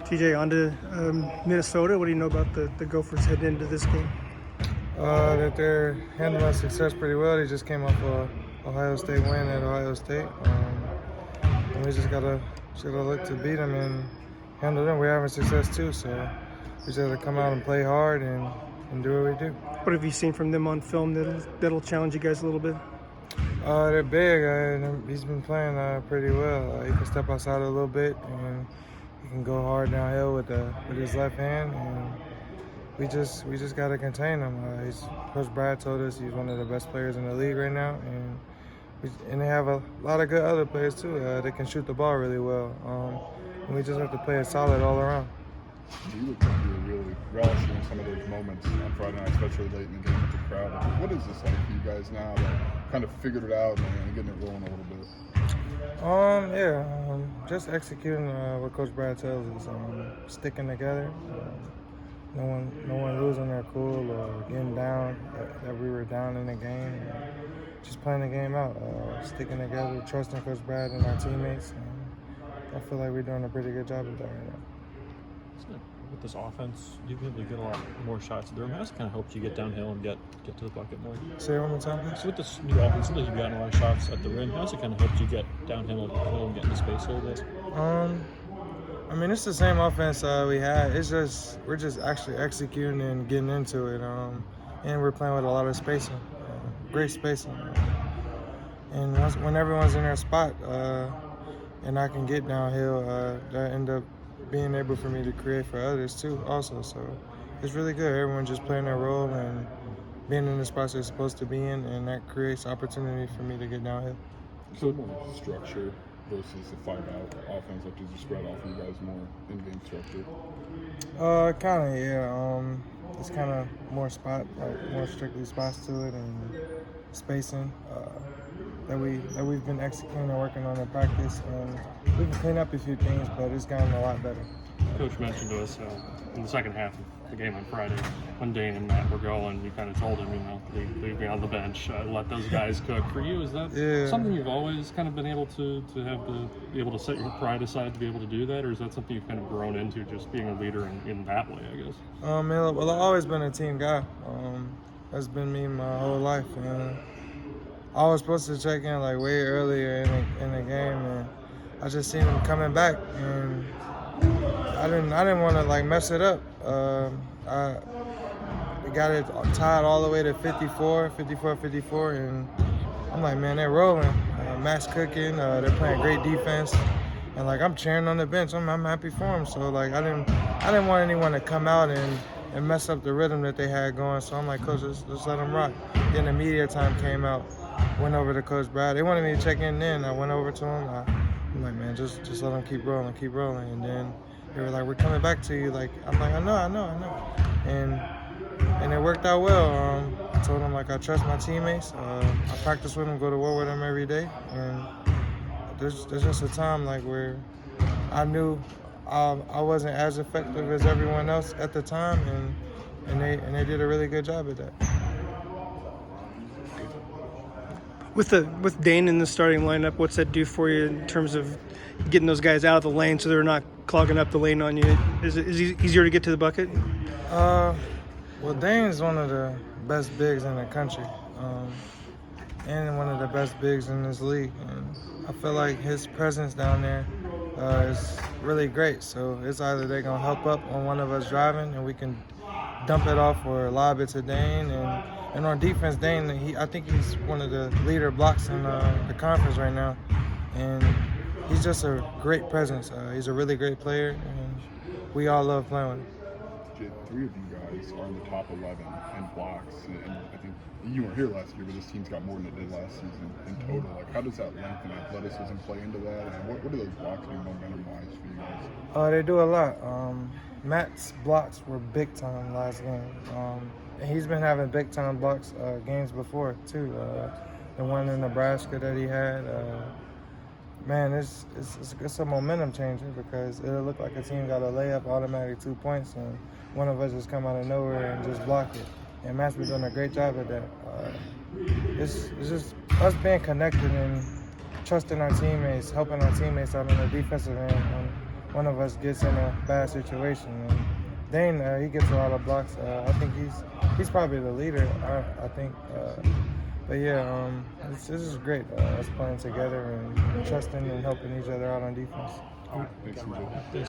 TJ, on to Minnesota. What do you know about the Gophers heading into this game? That they're handling success pretty well. They just came off a Ohio State win at Ohio State. And we just gotta look to beat them and handle them. We're having success too, so we just gotta come out and play hard and do what we do. What have you seen from them on film that'll challenge you guys a little bit? They're big. He's been playing pretty well. He can step outside a little bit and he can go hard downhill with his left hand. And we just got to contain him. Coach Brad told us he's one of the best players in the league right now, and they have a lot of good other players too. They can shoot the ball really well. And we just have to play it solid all around. You look like you were really relishing in some of those moments on Friday night, especially late in the game with the crowd. What is this like for you guys now that kind of figured it out and getting it rolling a little bit? Just executing what Coach Brad tells us. Sticking together. No one losing their cool or getting down that we were down in the game. Just playing the game out, sticking together, trusting Coach Brad and our teammates. And I feel like we're doing a pretty good job of that right now. With this offense, you've been able to get a lot more shots. The rim has kind of helped you get downhill and get to the bucket more. Say it one more time, please. So with this new offense, you've gotten a lot of shots at the rim. How's it kind of helped you get downhill and get into space a little bit? It's the same offense we had. We're just actually executing and getting into it. And we're playing with a lot of spacing, great spacing. And when everyone's in their spot, and I can get downhill, that end up being able for me to create for others too also. So it's really good. Everyone just playing their role and being in the spots they're supposed to be in, and that creates opportunity for me to get downhill. So more structure versus the 5-out offense, like does it spread out for you guys more in-game structure? Kind of, yeah. It's kind of more more strictly spots to it and spacing that we've been executing and working on in practice. And we can clean up a few things, but it's gotten a lot better. Coach mentioned to us in the second half of the game on Friday, when Dane and Matt were going, you kind of told him, leave me on the bench, let those guys cook. For you, is that something you've always kind of been able to be able to set your pride aside to be able to do that, or is that something you've kind of grown into, just being a leader in that way, I guess? Well, I've always been a team guy. That's been me my whole life. I was supposed to check in like way earlier in the game, and I just seen him coming back, and I didn't want to like mess it up. We got it tied all the way to 54, and I'm like, man, they're rolling. Matt's cooking. They're playing great defense, and like I'm cheering on the bench. I'm happy for them. So like I didn't want anyone to come out and mess up the rhythm that they had going. So I'm like, Coach, let's let them rock. Then the media time came out. Went over to Coach Brad. They wanted me to check in then. I went over to him. I'm like, man, just let them keep rolling. And then they were like, we're coming back to you. Like, I'm like, I know. And it worked out well. I told them, like, I trust my teammates. I practice with them, go to war with them every day. And there's just a time, like, where I knew I wasn't as effective as everyone else at the time. And they did a really good job at that. With Dane in the starting lineup, what's that do for you in terms of getting those guys out of the lane so they're not clogging up the lane on you? Is it easier to get to the bucket? Well, Dane's one of the best bigs in the country, and one of the best bigs in this league. And I feel like his presence down there is really great. So it's either they're gonna help up on one of us driving, and we can dump it off or lob it to Dane. And on defense, Dane, I think he's one of the leader blocks in the conference right now. And he's just a great presence. He's a really great player, and we all love playing with him. Three of you guys are in the top 11 in blocks, and I think you weren't here last year, but this team's got more than it did last season in total. Like, how does that length and athleticism play into that, and what do those blocks do momentum-wise for you guys? They do a lot. Matt's blocks were big time last game. And he's been having big time blocks games before too. The one in Nebraska that he had. Man, it's a momentum changer because it'll look like a team got a layup, automatic 2 points, and one of us just come out of nowhere and just block it. And Matt's been doing a great job at that. It's just us being connected and trusting our teammates, helping our teammates out on the defensive end. one of us gets in a bad situation. And Dane, he gets a lot of blocks. I think he's probably the leader. I think. But yeah, this is great. Us playing together and trusting and helping each other out on defense. Thanks, CJ.